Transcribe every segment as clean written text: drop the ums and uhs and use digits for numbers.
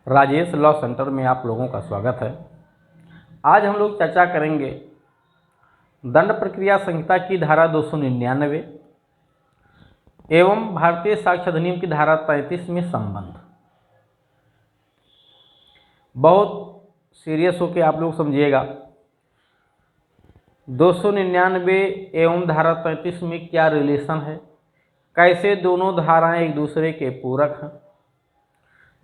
Rajesh law centre में आप लोगों का स्वागत है। आज हम लोग चर्चा करेंगे दंड प्रक्रिया संहिता की धारा 299 एवं भारतीय साक्ष्य अधिनियम की धारा 33 में संबंध। बहुत सीरियस होकर आप लोग समझिएगा। 299 एवं धारा 33 में क्या रिलेशन है, कैसे दोनों धाराएं एक दूसरे के पूरक हैं,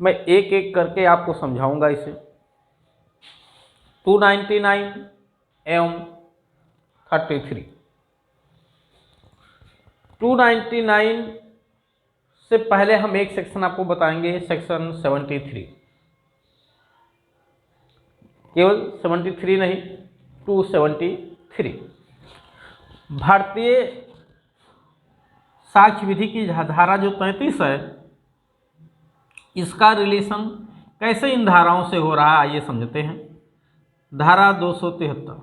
मैं एक एक करके आपको समझाऊंगा इसे। 299 एवं 33। 299 से पहले हम एक सेक्शन आपको बताएंगे, सेक्शन 73। केवल 73 नहीं, 273। भारतीय साक्ष्य विधि की धारा जो 33 है, इसका रिलेशन कैसे इन धाराओं से हो रहा है, आइए समझते हैं। धारा 273।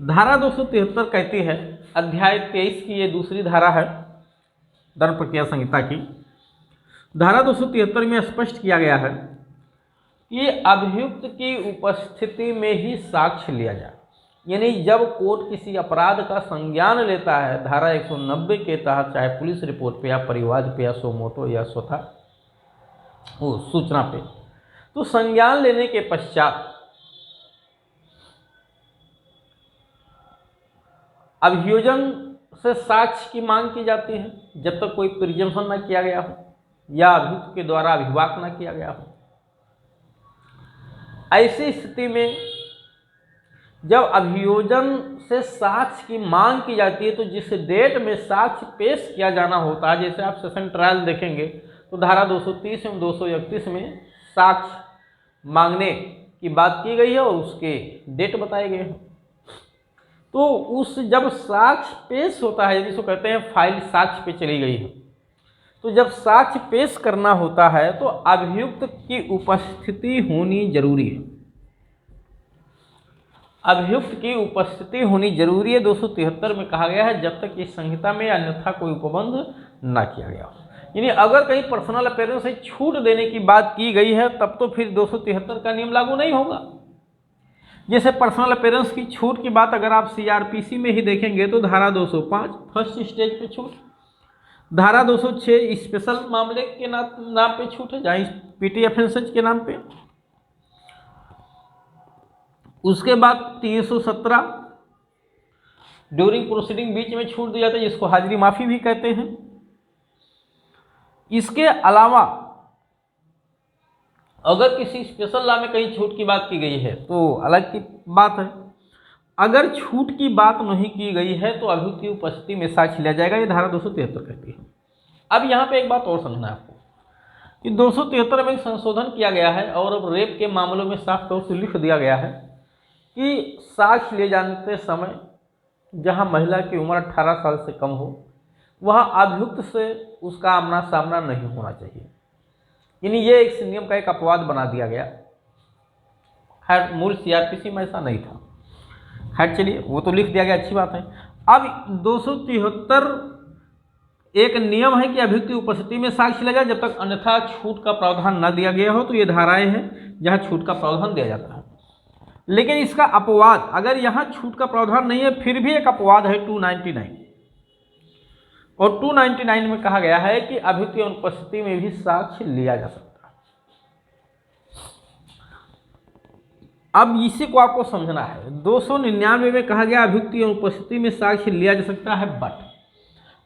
धारा 273 कहती है, अध्याय 23 की ये दूसरी धारा है दंड प्रक्रिया संहिता की। धारा 273 में स्पष्ट किया गया है कि अभियुक्त की उपस्थिति में ही साक्ष्य लिया जाए। यानी जब कोर्ट किसी अपराध का संज्ञान लेता है, धारा 190 के तहत, चाहे पुलिस रिपोर्ट पे या परिवाद पे या सोमोटो या स्वतः सूचना पे, तो संज्ञान लेने के पश्चात अभियोजन से साक्ष्य की मांग की जाती है, जब तक कोई प्रिजम्पशन न किया गया हो या अभियुक्त के द्वारा अभिवाक न किया गया हो। ऐसी स्थिति में जब अभियोजन से साक्ष्य की मांग की जाती है, तो जिस डेट में साक्ष्य पेश किया जाना होता है, जैसे आप सेशन ट्रायल देखेंगे तो धारा 230 एवं 231 में साक्ष्य मांगने की बात की गई है और उसके डेट बताए गए हैं। तो उस जब साक्ष्य पेश होता है, जिसको कहते हैं फाइल साक्ष्य पे चली गई है, तो जब साक्ष्य पेश करना होता है तो अभियुक्त की उपस्थिति होनी जरूरी है। अभियुक्त की उपस्थिति होनी जरूरी है। 273 में कहा गया है, जब तक इस संहिता में अन्यथा कोई उपबंध न किया गया हो। यानी अगर कहीं पर्सनल अपीयरेंस से छूट देने की बात की गई है, तब तो फिर 273 का नियम लागू नहीं होगा। जैसे पर्सनल अपीयरेंस की छूट की बात अगर आप सीआरपीसी में ही देखेंगे तो धारा 205 फर्स्ट स्टेज पे छूट, धारा 206 स्पेशल मामले के नाम पे छूट है, जहाँ पीटी ऑफेंसेज के नाम पे। उसके बाद 317 ड्यूरिंग प्रोसीडिंग बीच में छूट दिया जाता है, जिसको हाजिरी माफी भी कहते हैं। इसके अलावा अगर किसी स्पेशल लॉ में कहीं छूट की बात की गई है तो अलग की बात है। अगर छूट की बात नहीं की गई है तो अभियुक्त की उपस्थिति में साक्ष्य लिया जाएगा, ये धारा 273 कहती है। अब यहाँ पे एक बात और समझना है आपको कि 273 में संशोधन किया गया है और अब रेप के मामलों में साफ तौर से लिख दिया गया है कि साक्ष्य ले जाते समय जहाँ महिला की उम्र 18 साल से कम हो, वहाँ अभियुक्त से उसका आमना सामना नहीं होना चाहिए। यानी ये एक नियम का एक अपवाद बना दिया गया। खैर मूल सीआरपीसी में ऐसा नहीं था। खैर चलिए, वो तो लिख दिया गया, अच्छी बात है। अब 273 एक नियम है कि अभियुक्त की उपस्थिति में साक्ष्य लिया जाए, जब तक अन्यथा छूट का प्रावधान न दिया गया हो। तो ये धाराएं हैं जहाँ छूट का प्रावधान दिया जाता है। लेकिन इसका अपवाद, अगर यहाँ छूट का प्रावधान नहीं है, फिर भी एक अपवाद है 299। और 299 में कहा गया है कि अभियुक्त की अनुपस्थिति में भी साक्ष्य लिया जा सकता है। अब इसी को आपको समझना है। 299 में कहा गया अभियुक्त की अनुपस्थिति में साक्ष्य लिया जा सकता है, बट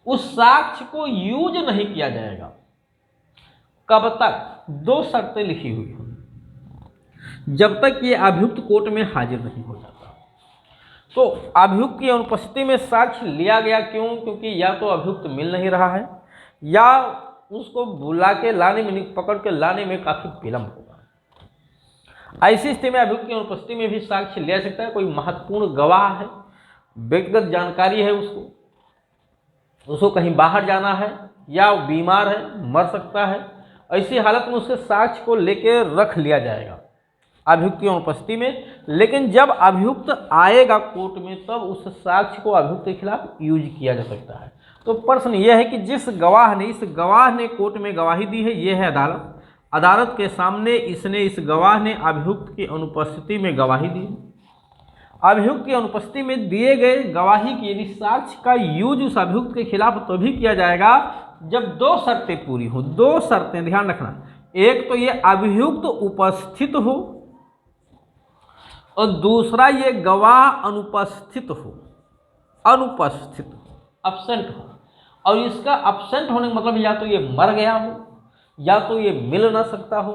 उस साक्ष्य को यूज नहीं किया जाएगा। कब तक? दो शर्तें लिखी हुई हैं। जब तक ये अभियुक्त कोर्ट में हाजिर नहीं हो जाता। तो अभियुक्त की अनुपस्थिति में साक्ष्य लिया गया क्यों? क्योंकि या तो अभियुक्त मिल नहीं रहा है, या उसको बुला के लाने में, पकड़ के लाने में काफी विलंब होगा। ऐसी स्थिति में अभियुक्त की अनुपस्थिति में भी साक्ष्य लिया सकता है। कोई महत्वपूर्ण गवाह है, व्यक्तिगत जानकारी है, उसको कहीं बाहर जाना है, या बीमार है, मर सकता है, ऐसी हालत में उसके साक्ष्य को लेके रख लिया जाएगा अभियुक्त की अनुपस्थिति में। लेकिन जब अभियुक्त आएगा कोर्ट में, तब उस साक्ष्य को अभियुक्त के खिलाफ यूज किया जा सकता है। तो प्रश्न यह है कि जिस गवाह ने, इस गवाह ने कोर्ट में गवाही दी है, ये है अदालत, अदालत के सामने इस गवाह ने अभियुक्त की अनुपस्थिति में गवाही दी। अभियुक्त की अनुपस्थिति में दिए गए गवाही की यदि साक्ष्य का यूज उस अभियुक्त के खिलाफ तभी किया जाएगा जब दो शर्तें पूरी हो। दो शर्तें ध्यान रखना, एक तो ये अभियुक्त उपस्थित हो और दूसरा ये गवाह अनुपस्थित हो, अब्सेंट हो। और इसका अब्सेंट होने का मतलब या तो ये मर गया हो, या तो ये मिल ना सकता हो,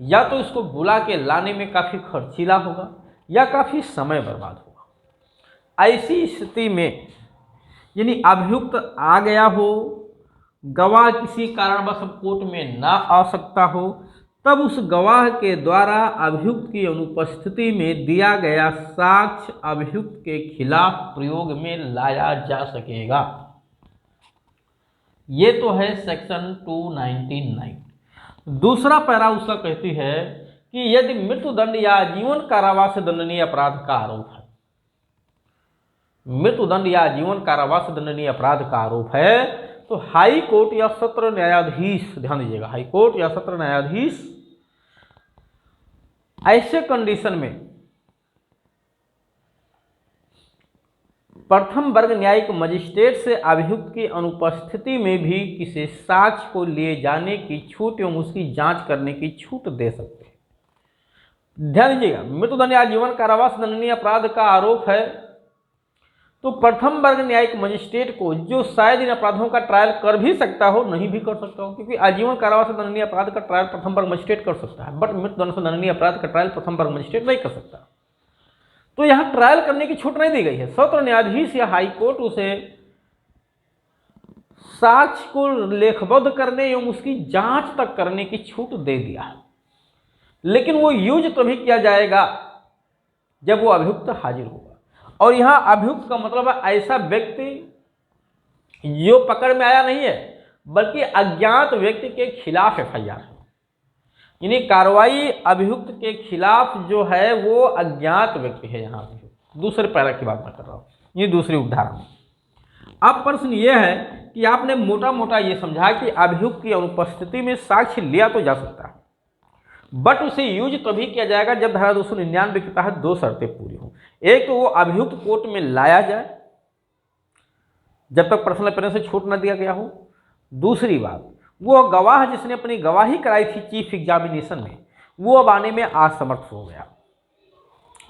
या तो इसको बुला के लाने में काफ़ी खर्चीला होगा, या काफ़ी समय बर्बाद होगा। ऐसी स्थिति में यानी अभियुक्त आ गया हो, गवाह किसी कारणवश कोर्ट में ना आ सकता हो, तब उस गवाह के द्वारा अभियुक्त की अनुपस्थिति में दिया गया साक्ष्य अभियुक्त के खिलाफ प्रयोग में लाया जा सकेगा। ये तो है सेक्शन 299। दूसरा पैरा उसका कहती है कि यदि मृत्युदंड या आजीवन कारावास से दंडनीय अपराध का आरोप है, मृत्युदंड या आजीवन कारावास से दंडनीय अपराध का आरोप है, तो हाई कोर्ट या सत्र न्यायाधीश, ध्यान दीजिएगा, हाई कोर्ट या सत्र न्यायाधीश ऐसे कंडीशन में प्रथम वर्ग न्यायिक मजिस्ट्रेट से अभियुक्त की अनुपस्थिति में भी किसी साक्ष्य को लिए जाने की छूट एवं उसकी जांच करने की छूट दे सकते हैं। ध्यान दीजिएगा, मृत्युदंड या आजीवन कारावास दंडनीय अपराध का आरोप है तो प्रथम वर्ग न्यायिक मजिस्ट्रेट को, जो शायद इन अपराधों का ट्रायल कर भी सकता हो, नहीं भी कर सकता हो, क्योंकि आजीवन कारावास से दंडनीय अपराध का ट्रायल प्रथम वर्ग मजिस्ट्रेट कर सकता है, बट मृत्युदंड से दंडनीय अपराध का ट्रायल प्रथम वर्ग मजिस्ट्रेट नहीं कर सकता। तो यहाँ ट्रायल करने की छूट नहीं दी गई है। सत्र न्यायाधीश या हाईकोर्ट उसे साक्ष्य को लेखबद्ध करने एवं उसकी जांच तक करने की छूट दे दिया है, लेकिन वो यूज तभी किया जाएगा जब वो अभियुक्त हाजिर होगा। और यहाँ अभियुक्त का मतलब है ऐसा व्यक्ति जो पकड़ में आया नहीं है, बल्कि अज्ञात व्यक्ति के खिलाफ एफआईआर है, यानी कार्रवाई अभियुक्त के खिलाफ जो है वो अज्ञात व्यक्ति है। यहाँ अभियुक्त, दूसरे पैरा की बात मैं कर रहा हूँ, ये दूसरी उपधारा में। अब प्रश्न ये है कि आपने मोटा मोटा ये समझा कि अभियुक्त की अनुपस्थिति में साक्ष्य लिया तो जा सकता है, बट उसे यूज तभी किया जाएगा जब धारा 299 के तहत दो शर्तें पूरी हों। एक तो वो अभियुक्त कोर्ट में लाया जाए जब तक पर्सनल अपीयरेंस से छूट न दिया गया हो। दूसरी बात, वो गवाह जिसने अपनी गवाही कराई थी चीफ एग्जामिनेशन में, वो अब आने में असमर्थ हो गया,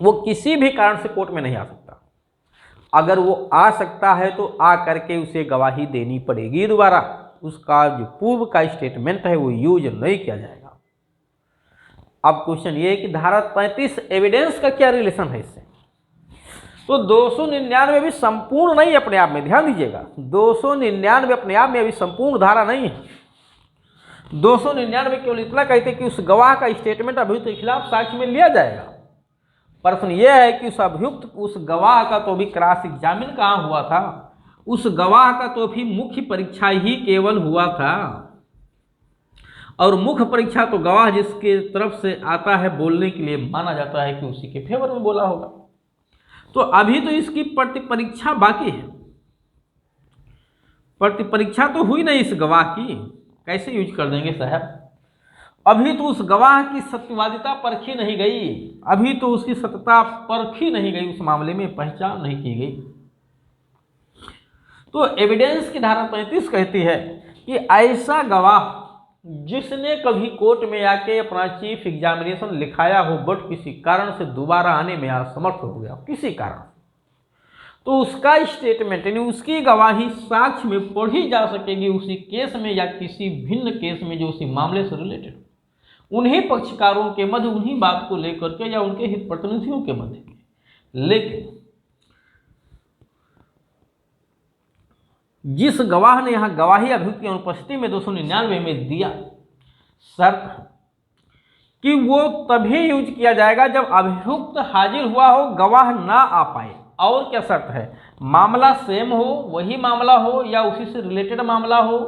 वो किसी भी कारण से कोर्ट में नहीं आ सकता। अगर वो आ सकता है तो आ करके उसे गवाही देनी पड़ेगी दोबारा, उसका जो पूर्व का स्टेटमेंट है वो यूज नहीं किया जाएगा। अब क्वेश्चन ये है कि धारा 35 एविडेंस का क्या रिलेशन है इससे? तो 299 भी संपूर्ण नहीं अपने आप में, ध्यान दीजिएगा, 299 अपने आप में अभी संपूर्ण धारा नहीं है। 299 केवल इतना कहते हैं कि उस गवाह का स्टेटमेंट अभियुक्त के खिलाफ साक्ष्य में लिया जाएगा। प्रश्न यह है कि उस अभियुक्त, उस गवाह का तो भी क्रॉस एग्जामिन कहाँ हुआ था, उस गवाह का तो भी मुख्य परीक्षा ही केवल हुआ था, और मुख्य परीक्षा तो गवाह जिसके तरफ से आता है बोलने के लिए माना जाता है कि उसी के फेवर में बोला होगा। तो अभी तो इसकी प्रतिपरीक्षा बाकी है, प्रतिपरीक्षा तो हुई नहीं इस गवाह की, कैसे यूज कर देंगे साहब? अभी तो उस गवाह की सत्यवादिता परखी नहीं गई, अभी तो उसकी सत्यता परखी नहीं गई, उस मामले में पहचान नहीं की गई। तो एविडेंस की धारा 35 कहती है कि ऐसा गवाह जिसने कभी कोर्ट में आके अपना चीफ एग्जामिनेशन लिखाया हो बट किसी कारण से दोबारा आने में असमर्थ हो गया किसी कारण, तो उसका स्टेटमेंट यानी उसकी गवाही साक्ष्य में पढ़ी जा सकेगी उसी केस में या किसी भिन्न केस में जो उसी मामले से रिलेटेड, उन्हीं पक्षकारों के मध्य, उन्हीं बात को लेकर के या उनके हित प्रतिनिधियों के मध्य में। लेकिन जिस गवाह ने यहाँ गवाही अभियुक्त की अनुपस्थिति में 299 में दिया, शर्त कि वो तभी यूज किया जाएगा जब अभियुक्त हाजिर हुआ हो, गवाह ना आ पाए। और क्या शर्त है? मामला सेम हो, वही मामला हो, या उसी से रिलेटेड मामला हो,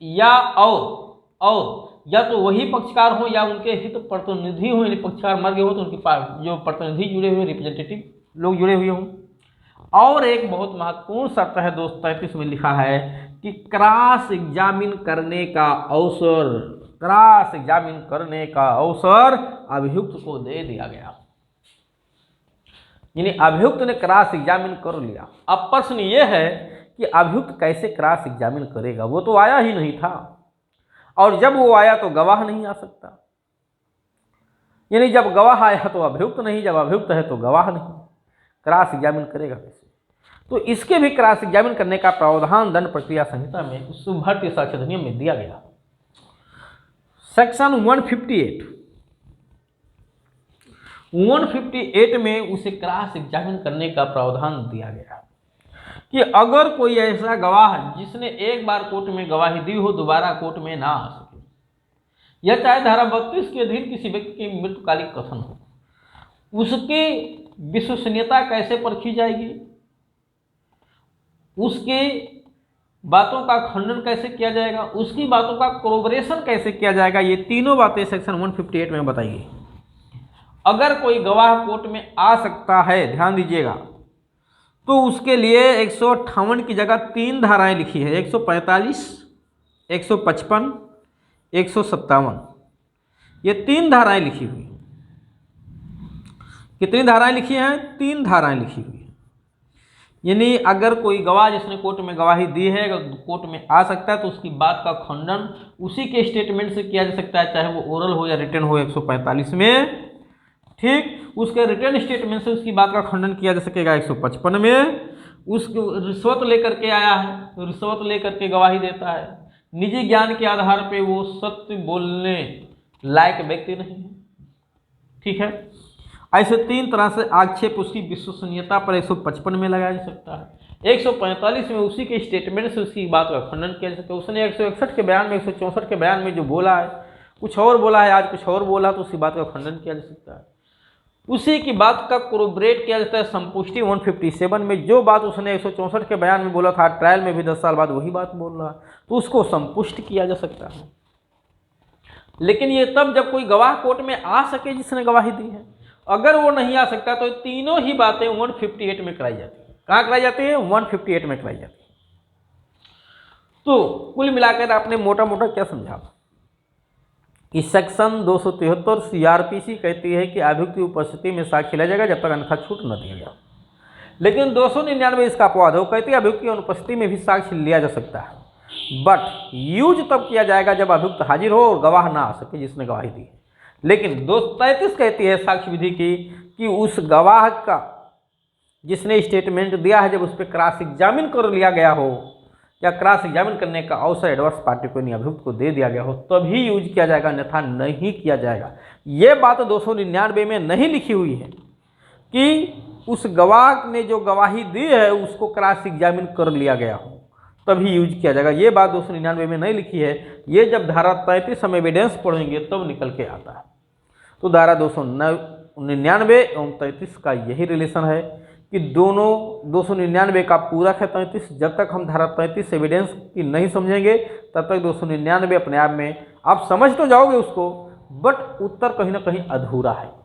या और या तो वही पक्षकार हो या उनके हित प्रतिनिधि हो, यानी पक्षकार मर गए हो तो उनके जो प्रतिनिधि जुड़े हुए, रिप्रेजेंटेटिव लोग जुड़े हुए हों। और एक बहुत महत्वपूर्ण शर्त है 233 में लिखा है कि क्रॉस एग्जामिन करने का अवसर क्रॉस एग्जामिन करने का अवसर अभियुक्त को दे दिया गया, यानी अभियुक्त ने क्रॉस एग्जामिन कर लिया। अब प्रश्न ये है कि अभियुक्त कैसे क्रॉस एग्जामिन करेगा, वो तो आया ही नहीं था, और जब वो आया तो गवाह नहीं आ सकता, यानी जब गवाह आया तो अभियुक्त नहीं, जब अभियुक्त है तो गवाह नहीं, क्रॉस एग्जामिन करेगा कैसे? तो इसके भी क्रॉस एग्जामिन करने का प्रावधान दंड प्रक्रिया संहिता में उस भारतीय साक्ष्य अधिनियम में दिया गया। सेक्शन 158 में उसे क्रॉस एग्जामिन करने का प्रावधान दिया गया कि अगर कोई ऐसा गवाह जिसने एक बार कोर्ट में गवाही दी हो दोबारा कोर्ट में ना आ सके, या चाहे धारा 32 के अधीन किसी व्यक्ति की मृत्युकालिक कथन हो, उसकी विश्वसनीयता कैसे परखी जाएगी, उसके बातों का खंडन कैसे किया जाएगा, उसकी बातों का कोरोबरेशन कैसे किया जाएगा, ये तीनों बातें सेक्शन 158 में बताइए। अगर कोई गवाह कोर्ट में आ सकता है, ध्यान दीजिएगा, तो उसके लिए 158 की जगह 3 धाराएं लिखी है, 145, 155, 157, ये 3 धाराएं लिखी हुई। कितनी धाराएं लिखी हैं? 3 धाराएं लिखी हुई। यानी अगर कोई गवाह जिसने कोर्ट में गवाही दी है अगर कोर्ट में आ सकता है तो उसकी बात का खंडन उसी के स्टेटमेंट से किया जा सकता है, चाहे वो ओरल हो या रिटन हो, 145 में, ठीक। उसके रिटन स्टेटमेंट से उसकी बात का खंडन किया जा सकेगा 155 में। उसको रिश्वत लेकर के आया है तो रिश्वत लेकर के गवाही देता है, निजी ज्ञान के आधार पे वो सत्य बोलने लायक व्यक्ति नहीं है, ठीक है। ऐसे 3 तरह से आक्षेप उसकी विश्वसनीयता पर 155 में लगाया जा सकता है। 145 में उसी के स्टेटमेंट से उसकी बात का खंडन किया जा सकता है। उसने 161 के बयान में, 164 के बयान में जो बोला है, कुछ और बोला है, आज कुछ और बोला, तो उसकी बात का खंडन किया जा सकता है। उसी की बात का कोरोबरेट किया जाता है संपुष्टि 157 में। जो बात उसने 164 के बयान में बोला था, ट्रायल में भी 10 साल बाद वही बात बोल रहा, तो उसको संपुष्ट किया जा सकता है। लेकिन ये तब जब कोई गवाह कोर्ट में आ सके जिसने गवाही दी है। अगर वो नहीं आ सकता तो तीनों ही बातें 158 में कराई जाती है। कहाँ कराई जाती है? 158 में कराई जाती है। तो कुल मिलाकर आपने मोटा मोटा क्या समझा कि सेक्शन 273 CRPC कहती है कि अभियुक्त की उपस्थिति में साक्ष्य लिया जाएगा जब तक अन्यथा छूट न दिया गया। लेकिन 299 इसका अपवाद है, वो कहती है अभियुक्त की अनुपस्थिति में भी साक्ष्य लिया जा सकता है, बट यूज तब किया जाएगा जब अभियुक्त हाजिर हो और गवाह ना आ सके जिसने गवाही दी है। लेकिन 233 कहती है साक्ष्य विधि की कि उस गवाह का जिसने स्टेटमेंट दिया है, जब उस पर क्रॉस एग्जामिन कर लिया गया हो या क्रॉस एग्जामिन करने का अवसर एडवर्स पार्टी को यानी अभियुक्त को दे दिया गया हो, तभी यूज किया जाएगा, अन्यथा नहीं किया जाएगा। ये बात 299 में नहीं लिखी हुई है कि उस गवाह ने जो गवाही दी है उसको क्रॉस एग्जामिन कर लिया गया हो तभी यूज किया जाएगा। ये बात 299 में नहीं लिखी है। ये जब धारा 33 हम एविडेंस पढ़ेंगे तब निकल के आता है। तो धारा 299 एवं 33 का यही रिलेशन है कि दोनों 299 का पूरक है 33। जब तक हम धारा 33 एविडेंस की नहीं समझेंगे तब तक 299 अपने आप में आप समझ तो जाओगे उसको, बट उत्तर कहीं ना कहीं अधूरा है।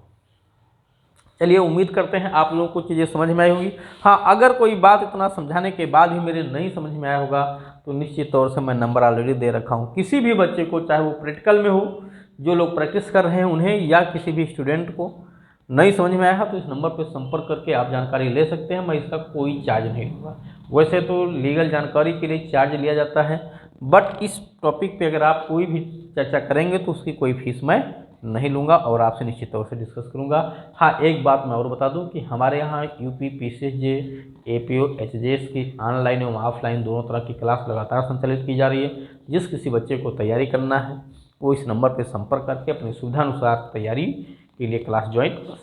चलिए, उम्मीद करते हैं आप लोगों को चीज़ें समझ में आई होंगी। हाँ, अगर कोई बात इतना समझाने के बाद भी मेरे नहीं समझ में आया होगा तो निश्चित तौर से मैं नंबर ऑलरेडी दे रखा हूँ। किसी भी बच्चे को, चाहे वो प्रैक्टिकल में हो, जो लोग प्रैक्टिस कर रहे हैं उन्हें, या किसी भी स्टूडेंट को नहीं समझ में आया तो इस नंबर पर संपर्क करके आप जानकारी ले सकते हैं। मैं इसका कोई चार्ज नहीं लूँगा। वैसे तो लीगल जानकारी के लिए चार्ज लिया जाता है, बट इस टॉपिक पे अगर आप कोई भी चर्चा करेंगे तो उसकी कोई फीस मैं नहीं लूँगा और आपसे निश्चित तौर से डिस्कस करूँगा। हाँ, एक बात मैं और बता दूँ कि हमारे यहाँ यूपी PCSJ APO HJS की ऑनलाइन एवं ऑफलाइन दोनों तरह की क्लास लगातार संचालित की जा रही है। जिस किसी बच्चे को तैयारी करना है वो इस नंबर पर संपर्क करके अपनी सुविधानुसार तैयारी के लिए क्लास ज्वाइन कर सकते हैं।